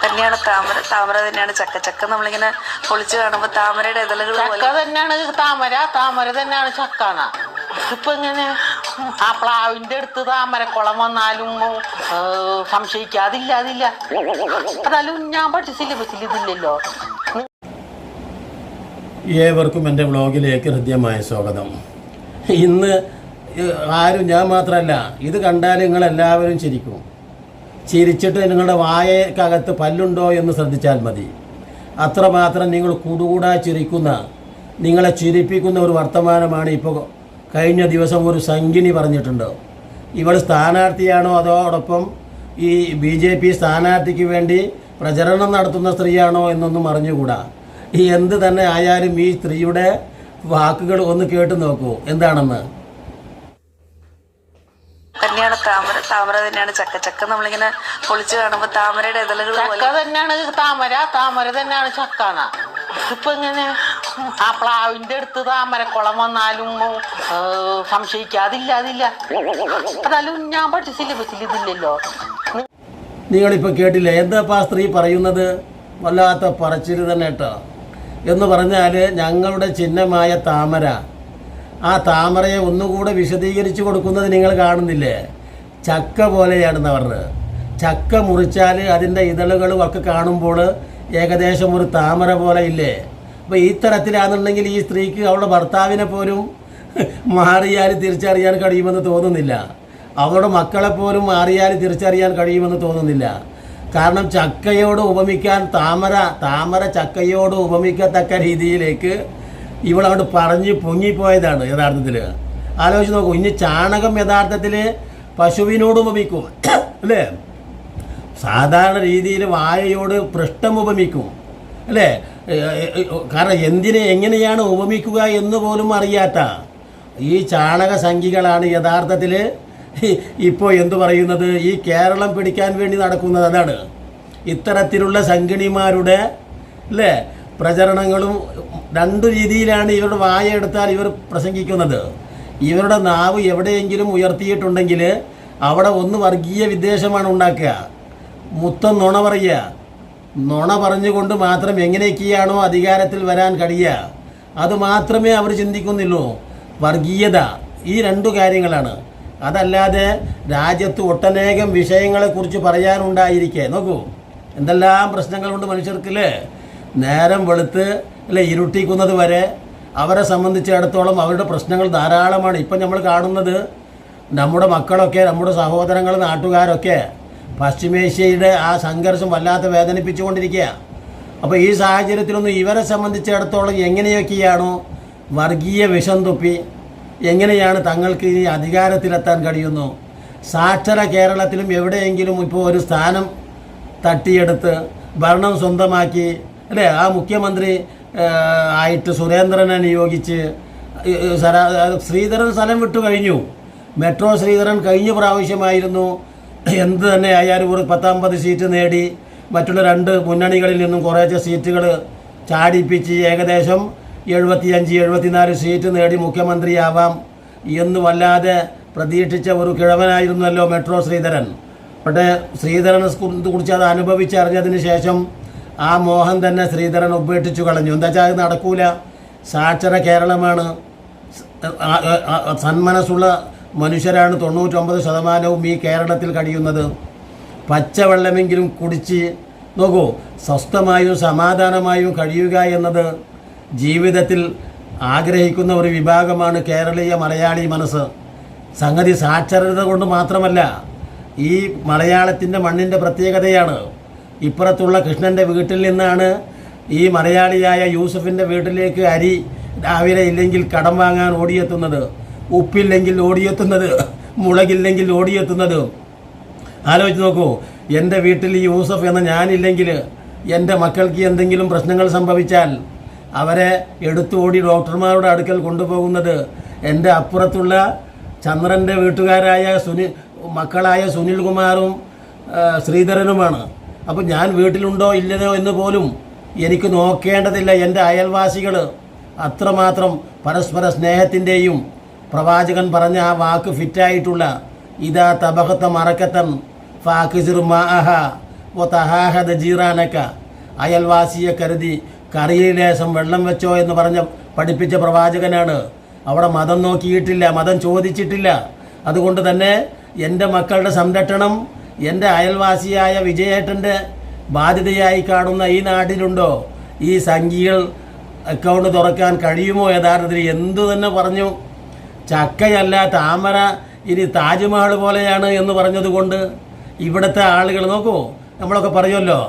തന്നെയാണ് താമര. താമര തന്നെയാണ് ചക്ക. ചക്ക നമ്മളിങ്ങനെ പൊളിച്ച് കാണുമ്പോൾ താമരയുടെ ഇതളുകൾ ചക്ക തന്നെയാണ് താമര, താമര തന്നെയാണ് ചക്കാണ. ഇപ്പൊ ഇങ്ങനെ ആ പ്ലാവിന്റെ അടുത്ത് താമരക്കുളം വന്നാലും സംശയിക്കാതില്ല. അതായാലും ഞാൻ പഠിച്ച സിലബസിൽ ഇതില്ലല്ലോ. ഏവർക്കും എൻ്റെ വ്ളോഗിലേക്ക് ഹൃദ്യമായ സ്വാഗതം. ഇന്ന് ആരും, ഞാൻ മാത്രമല്ല, ഇത് കണ്ടാൽ നിങ്ങളെല്ലാവരും ചിരിക്കും. ചിരിച്ചിട്ട് നിങ്ങളുടെ വായക്കകത്ത് പല്ലുണ്ടോ എന്ന് ശ്രദ്ധിച്ചാൽ മതി. അത്രമാത്രം നിങ്ങൾ കൂടുകൂടാ ചിരിക്കുന്ന, നിങ്ങളെ ചിരിപ്പിക്കുന്ന ഒരു വർത്തമാനമാണ് ഇപ്പോൾ കഴിഞ്ഞ ദിവസം ഒരു സംഗിണി പറഞ്ഞിട്ടുണ്ട്. ഇവൾ സ്ഥാനാർത്ഥിയാണോ അതോടൊപ്പം ഈ BJP സ്ഥാനാർത്ഥിക്ക് വേണ്ടി പ്രചരണം നടത്തുന്ന സ്ത്രീയാണോ എന്നൊന്നും അറിഞ്ഞുകൂടാ. ഈ എന്ത് തന്നെ ആയാലും ഈ സ്ത്രീയുടെ വാക്കുകൾ ഒന്ന് കേട്ടു നോക്കൂ എന്താണെന്ന്. തന്നെയാണ് താമര. താമര തന്നെയാണ് ചക്ക. ചക്ക നമ്മളിങ്ങനെ പൊളിച്ച് കാണുമ്പോൾ താമരയുടെ ഇതളുകൾ ചക്ക തന്നെയാണ് താമര, താമര തന്നെയാണ് ചക്കാണ. ഇപ്പൊ ഇങ്ങനെ ആ പ്ലാവിന്റെ അടുത്ത് താമരക്കുളം വന്നാലും സംശയിക്കാതില്ല. അതായാലും ഞാൻ പഠിച്ച സിലബസിൽ ഇതില്ലല്ലോ. നിങ്ങളിപ്പോൾ കേട്ടില്ലേ എന്താ ആ സ്ത്രീ പറയുന്നത്? വല്ലാത്ത പറച്ചിൽ തന്നെ കേട്ടോ. എന്ന് പറഞ്ഞാൽ ഞങ്ങളുടെ ചിഹ്നമായ താമര, ആ താമരയെ ഒന്നുകൂടെ വിശദീകരിച്ചു കൊടുക്കുന്നത് നിങ്ങൾ കാണുന്നില്ലേ? ചക്ക പോലെയാണെന്ന് പറഞ്ഞത്. ചക്ക മുറിച്ചാൽ അതിൻ്റെ ഇതളുകളും ഒക്കെ കാണുമ്പോൾ ഏകദേശം ഒരു താമര പോലെ ഇല്ലേ? അപ്പോൾ ഈ തരത്തിലാണെന്നുണ്ടെങ്കിൽ ഈ സ്ത്രീക്ക് അവളുടെ ഭർത്താവിനെ പോലും മാറിയാൽ തിരിച്ചറിയാൻ കഴിയുമെന്ന് തോന്നുന്നില്ല. അവളുടെ മക്കളെപ്പോലും മാറിയാൽ തിരിച്ചറിയാൻ കഴിയുമെന്ന് തോന്നുന്നില്ല. കാരണം ചക്കയോട് ഉപമിക്കാൻ താമര ചക്കയോട് ഉപമിക്കത്തക്ക രീതിയിലേക്ക് ഇവളവിടെ പറഞ്ഞ് പൊങ്ങിപ്പോയതാണ് യഥാർത്ഥത്തിൽ. ആലോചിച്ച് നോക്കൂ. ഇനി ചാണകം യഥാർത്ഥത്തിൽ പശുവിനോട് ഉപമിക്കും അല്ലേ? സാധാരണ രീതിയിൽ വായയോട് പൃഷ്ഠം ഉപമിക്കും അല്ലേ? കാരണം എങ്ങനെയാണ് ഉപമിക്കുക എന്ന് പോലും അറിയാത്ത ഈ ചാണക സംഖ്യകളാണ് യഥാർത്ഥത്തിൽ ഇപ്പോൾ എന്തു പറയുന്നത്, ഈ കേരളം പിടിക്കാൻ വേണ്ടി നടക്കുന്നത്. അതാണ് ഇത്തരത്തിലുള്ള സംഘിണിമാരുടെ അല്ലേ പ്രചരണങ്ങളും. രണ്ടു രീതിയിലാണ് ഇവരുടെ വായ എടുത്താൽ ഇവർ പ്രസംഗിക്കുന്നത്. ഇവരുടെ നാവ് എവിടെയെങ്കിലും ഉയർത്തിയിട്ടുണ്ടെങ്കിൽ അവിടെ ഒന്ന് വർഗീയ വിദ്വേഷമാണ് ഉണ്ടാക്കുക, മൊത്തം നുണ പറയുക. നുണ പറഞ്ഞുകൊണ്ട് മാത്രം എങ്ങനെയൊക്കെയാണോ അധികാരത്തിൽ വരാൻ കഴിയുക അത് മാത്രമേ അവർ ചിന്തിക്കുന്നുള്ളൂ. വർഗീയത, ഈ രണ്ടു കാര്യങ്ങളാണ്. അതല്ലാതെ രാജ്യത്ത് ഒട്ടനേകം വിഷയങ്ങളെക്കുറിച്ച് പറയാനുണ്ടായിരിക്കെ. നോക്കൂ എന്തെല്ലാം പ്രശ്നങ്ങളുണ്ട് മനുഷ്യർക്കില്ലേ? നേരം വെളുത്ത് അല്ലെ ഇരുട്ടിക്കുന്നത് വരെ അവരെ സംബന്ധിച്ചിടത്തോളം അവരുടെ പ്രശ്നങ്ങൾ ധാരാളമാണ്. ഇപ്പം നമ്മൾ കാണുന്നത് നമ്മുടെ മക്കളൊക്കെ, നമ്മുടെ സഹോദരങ്ങൾ, നാട്ടുകാരൊക്കെ പശ്ചിമേഷ്യയുടെ ആ സംഘർഷം വല്ലാത്ത വേദനിപ്പിച്ചുകൊണ്ടിരിക്കുക. അപ്പോൾ ഈ സാഹചര്യത്തിലൊന്നും ഇവരെ സംബന്ധിച്ചിടത്തോളം എങ്ങനെയൊക്കെയാണോ വർഗീയ വിഷം തുപ്പി എങ്ങനെയാണ് തങ്ങൾക്ക് ഈ അധികാരത്തിലെത്താൻ കഴിയുന്നു? സാക്ഷര കേരളത്തിലും എവിടെയെങ്കിലും ഇപ്പോൾ ഒരു സ്ഥാനം തട്ടിയെടുത്ത് ഭരണം സ്വന്തമാക്കി അല്ലേ? ആ മുഖ്യമന്ത്രി ആയിട്ട് സുരേന്ദ്രനെ നിയോഗിച്ച് ശ്രീധരൻ സ്ഥലം വിട്ടു കഴിഞ്ഞു. മെട്രോ ശ്രീധരൻ കഴിഞ്ഞ പ്രാവശ്യമായിരുന്നു എന്ത് തന്നെ ആയാലും ഒരു 19 സീറ്റ് നേടി മറ്റുള്ള 2 മുന്നണികളിൽ നിന്നും കുറേശ്ശെ സീറ്റുകൾ ചാടിപ്പിച്ച് ഏകദേശം 75-74 സീറ്റ് നേടി മുഖ്യമന്ത്രിയാവാം എന്ന് വല്ലാതെ പ്രതീക്ഷിച്ച ഒരു കിഴവനായിരുന്നല്ലോ മെട്രോ ശ്രീധരൻ. പക്ഷേ ശ്രീധരനെ കുറിച്ച് അത് അനുഭവിച്ചറിഞ്ഞതിന് ശേഷം ആ മോഹൻ തന്നെ ശ്രീധരൻ ഉപേക്ഷിച്ചു കളഞ്ഞു. എന്താ വെച്ചാൽ അത് നടക്കൂല. സാക്ഷര കേരളമാണ്, സന്മനസ്സുള്ള മനുഷ്യരാണ് 99% ഈ കേരളത്തിൽ കഴിയുന്നത്. പച്ചവെള്ളമെങ്കിലും കുടിച്ച് നോക്കൂ, സ്വസ്ഥമായും സമാധാനമായും കഴിയുക എന്നത് ജീവിതത്തിൽ ആഗ്രഹിക്കുന്ന ഒരു വിഭാഗമാണ് കേരളീയ മലയാളി മനസ്സ്. സംഗതി സാക്ഷരത കൊണ്ട് മാത്രമല്ല, ഈ മലയാളത്തിൻ്റെ മണ്ണിൻ്റെ പ്രത്യേകതയാണ്. ഇപ്പുറത്തുള്ള കൃഷ്ണൻ്റെ വീട്ടിൽ നിന്നാണ് ഈ മലയാളിയായ യൂസഫിൻ്റെ വീട്ടിലേക്ക് അരി രാവിലെ ഇല്ലെങ്കിൽ കടം വാങ്ങാൻ ഓടിയെത്തുന്നത്, ഉപ്പില്ലെങ്കിൽ ഓടിയെത്തുന്നത്, മുളകില്ലെങ്കിൽ ഓടിയെത്തുന്നത്. ആലോചിച്ച് നോക്കൂ. എൻ്റെ വീട്ടിൽ ഈ യൂസഫ് എന്ന ഞാനില്ലെങ്കിൽ എൻ്റെ മക്കൾക്ക് എന്തെങ്കിലും പ്രശ്നങ്ങൾ സംഭവിച്ചാൽ അവരെ എടുത്തോടി ഡോക്ടർമാരുടെ അടുക്കൽ കൊണ്ടുപോകുന്നത് എൻ്റെ അപ്പുറത്തുള്ള ചന്ദ്രൻ്റെ വീട്ടുകാരായ മക്കളായ സുനിൽകുമാറും ശ്രീധരനുമാണ്. അപ്പോൾ ഞാൻ വീട്ടിലുണ്ടോ ഇല്ലയോ എന്ന് പോലും എനിക്ക് നോക്കേണ്ടതില്ല. എൻ്റെ അയൽവാസികൾ അത്രമാത്രം പരസ്പര സ്നേഹത്തിൻ്റെയും പ്രവാചകൻ പറഞ്ഞ ആ വാക്ക് ഫിറ്റായിട്ടുള്ള ഇതാ തബഹത്ത മറക്കത്തൻ ഫാക്കിസിർ മാഅഹ ഓ തഹാഹദ ജീറാനക്ക, അയൽവാസിയെ കരുതി കറിയിൽ ലേശം വെള്ളം വെച്ചോ എന്ന് പറഞ്ഞ പഠിപ്പിച്ച പ്രവാചകനാണ്. അവിടെ മതം നോക്കിയിട്ടില്ല, മതം ചോദിച്ചിട്ടില്ല. അതുകൊണ്ട് തന്നെ എൻ്റെ മക്കളുടെ സംരക്ഷണം എൻ്റെ അയൽവാസിയായ വിജയേട്ടൻ്റെ ബാധ്യതയായി കാണുന്ന ഈ നാട്ടിലുണ്ടോ? ഈ സംഖ്യകൾ അക്കൗണ്ട് തുറക്കാൻ കഴിയുമോ? യഥാർത്ഥത്തിൽ എന്തു തന്നെ പറഞ്ഞു, ചക്കയല്ല താമര ഇനി താജ്മഹൽ പോലെയാണ് എന്ന് പറഞ്ഞതുകൊണ്ട് ഇവിടുത്തെ ആളുകൾ നോക്കൂ, നമ്മളൊക്കെ പറയുമല്ലോ,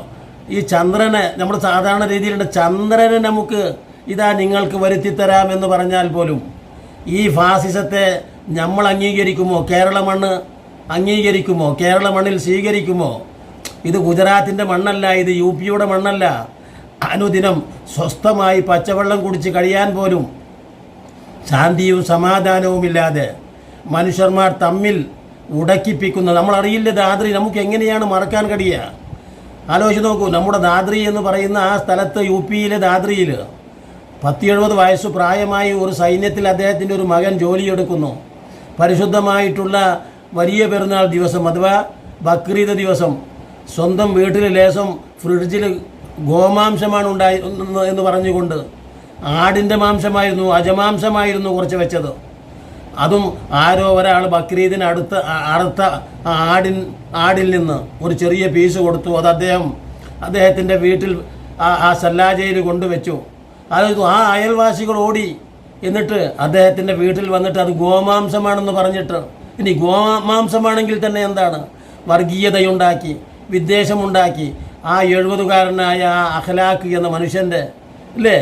ഈ ചന്ദ്രനെ നമ്മൾ സാധാരണ രീതിയിലുണ്ട്, ചന്ദ്രനെ നമുക്ക് ഇതാ നിങ്ങൾക്ക് വരുത്തിത്തരാം എന്ന് പറഞ്ഞാൽ പോലും ഈ ഫാസിസത്തെ നമ്മൾ അംഗീകരിക്കുമോ? കേരള മണ്ണ് അംഗീകരിക്കുമോ? കേരള മണ്ണിൽ സ്വീകരിക്കുമോ? ഇത് ഗുജറാത്തിൻ്റെ മണ്ണല്ല, ഇത് UP-യുടെ മണ്ണല്ല. അനുദിനം സ്വസ്ഥമായി പച്ചവെള്ളം കുടിച്ച് കഴിയാൻ പോലും ശാന്തിയും സമാധാനവുമില്ലാതെ മനുഷ്യന്മാർ തമ്മിൽ ഉടക്കിപ്പിക്കുന്ന, നമ്മളറിയില്ല ദാദ്രി, നമുക്ക് എങ്ങനെയാണ് മറക്കാൻ കഴിയുക? ആലോചിച്ച് നോക്കൂ, നമ്മുടെ ദാദ്രി എന്ന് പറയുന്ന ആ സ്ഥലത്ത്, UP-യിലെ ദാദ്രിയിൽ 70 വയസ്സ് പ്രായമായി ഒരു സൈന്യത്തിൽ അദ്ദേഹത്തിൻ്റെ ഒരു മകൻ ജോലിയെടുക്കുന്നു. പരിശുദ്ധമായിട്ടുള്ള വലിയ പെരുന്നാൾ ദിവസം അഥവാ ബക്രീദ് ദിവസം സ്വന്തം വീട്ടിൽ ലേശം ഫ്രിഡ്ജിൽ ഗോമാംസമാണ് ഉണ്ടായിരുന്നത് എന്ന് പറഞ്ഞുകൊണ്ട് ആടിൻ്റെ മാംസമായിരുന്നു, അജമാംസമായിരുന്നു കുറച്ച് വെച്ചത്. അതും ആരോ ഒരാൾ ബക്രീദിന് അറുത്ത ആടിൽ നിന്ന് ഒരു ചെറിയ പീസ് കൊടുത്തു. അത് അദ്ദേഹത്തിൻ്റെ വീട്ടിൽ ആ സല്ലാജയിൽ കൊണ്ടുവച്ചു. അത് ആ അയൽവാസികൾ ഓടി, എന്നിട്ട് അദ്ദേഹത്തിൻ്റെ വീട്ടിൽ വന്നിട്ട് അത് ഗോമാംസമാണെന്ന് പറഞ്ഞിട്ട്, ഇനി ഗോമാംസമാണെങ്കിൽ തന്നെ എന്താണ്, വർഗീയതയുണ്ടാക്കി, വിദ്വേഷമുണ്ടാക്കി. ആ 70-കാരനായ ആ അഖ്ലാഖ് എന്ന മനുഷ്യൻ്റെ അല്ലേ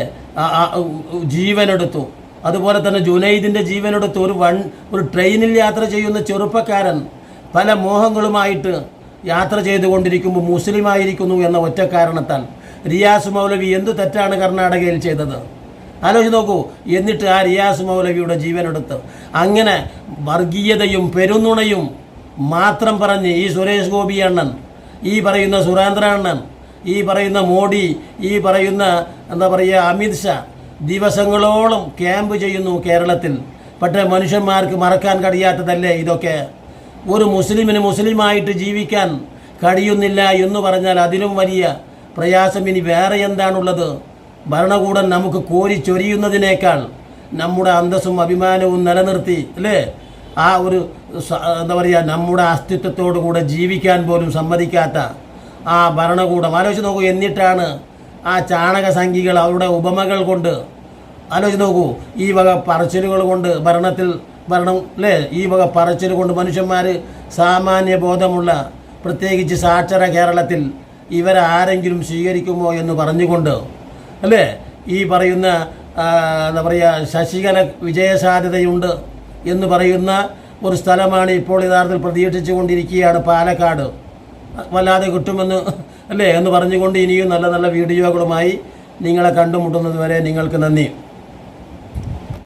ജീവനെടുത്തു. അതുപോലെ തന്നെ ജുനൈദിൻ്റെ ജീവനെടുത്തു. ഒരു ട്രെയിനിൽ യാത്ര ചെയ്യുന്ന ചെറുപ്പക്കാരൻ പല മോഹങ്ങളുമായിട്ട് യാത്ര ചെയ്തുകൊണ്ടിരിക്കുമ്പോൾ മുസ്ലിമായിരിക്കുന്നു എന്ന ഒറ്റ കാരണത്താൽ റിയാസ് മൗലവി എന്ത് തെറ്റാണ് കർണാടകയിൽ ചെയ്തത്? ആലോചിച്ച് നോക്കൂ. എന്നിട്ട് ആ റിയാസ് മൗലവിയുടെ ജീവനെടുത്ത് അങ്ങനെ വർഗീയതയും പെരുന്നുണയും മാത്രം പറഞ്ഞ് ഈ സുരേഷ് ഗോപി അണ്ണൻ, ഈ പറയുന്ന സുരേന്ദ്ര അണ്ണൻ, ഈ പറയുന്ന മോഡി, ഈ പറയുന്ന എന്താ പറയുക അമിത് ഷാ ദിവസങ്ങളോളം ക്യാമ്പ് ചെയ്യുന്നു കേരളത്തിൽ. പക്ഷേ മനുഷ്യന്മാർക്ക് മറക്കാൻ കഴിയാത്തതല്ലേ ഇതൊക്കെ? ഒരു മുസ്ലിമിന് മുസ്ലിമായിട്ട് ജീവിക്കാൻ കഴിയുന്നില്ല എന്ന് പറഞ്ഞാൽ അതിലും വലിയ പ്രയാസം ഇനി വേറെ എന്താണുള്ളത്? ഭരണകൂടം നമുക്ക് കോരിച്ചൊരിയുന്നതിനേക്കാൾ നമ്മുടെ അന്തസ്സും അഭിമാനവും നിലനിർത്തി അല്ലേ ആ ഒരു എന്താ പറയുക നമ്മുടെ അസ്തിത്വത്തോടു കൂടെ ജീവിക്കാൻ പോലും സമ്മതിക്കാത്ത ആ ഭരണകൂടം ആലോചിച്ച് നോക്കൂ. എന്നിട്ടാണ് ആ ചാണക സംഖ്യകൾ അവരുടെ ഉപമകൾ കൊണ്ട് ആലോചിച്ച് നോക്കൂ, ഈ വക പറച്ചിലുകൾ കൊണ്ട് ഭരണം അല്ലേ, ഈ വക പറച്ചിൽ കൊണ്ട് മനുഷ്യന്മാർ സാമാന്യ ബോധമുള്ള പ്രത്യേകിച്ച് സാക്ഷര കേരളത്തിൽ ഇവരാരെങ്കിലും സ്വീകരിക്കുമോ എന്ന് പറഞ്ഞുകൊണ്ട് അല്ലേ ഈ പറയുന്ന എന്താ പറയുക ശശികല വിജയസാധ്യതയുണ്ട് എന്ന് പറയുന്ന ഒരു സ്ഥലമാണ് ഇപ്പോൾ യഥാർത്ഥത്തിൽ പ്രതീക്ഷിച്ചു കൊണ്ടിരിക്കുകയാണ് പാലക്കാട്. വല്ലാതെ കിട്ടുമെന്ന് അല്ലേ എന്ന് പറഞ്ഞുകൊണ്ട് ഇനിയും നല്ല നല്ല വീഡിയോകളുമായി നിങ്ങളെ കണ്ടുമുട്ടുന്നത് വരെ നിങ്ങൾക്ക് നന്ദി.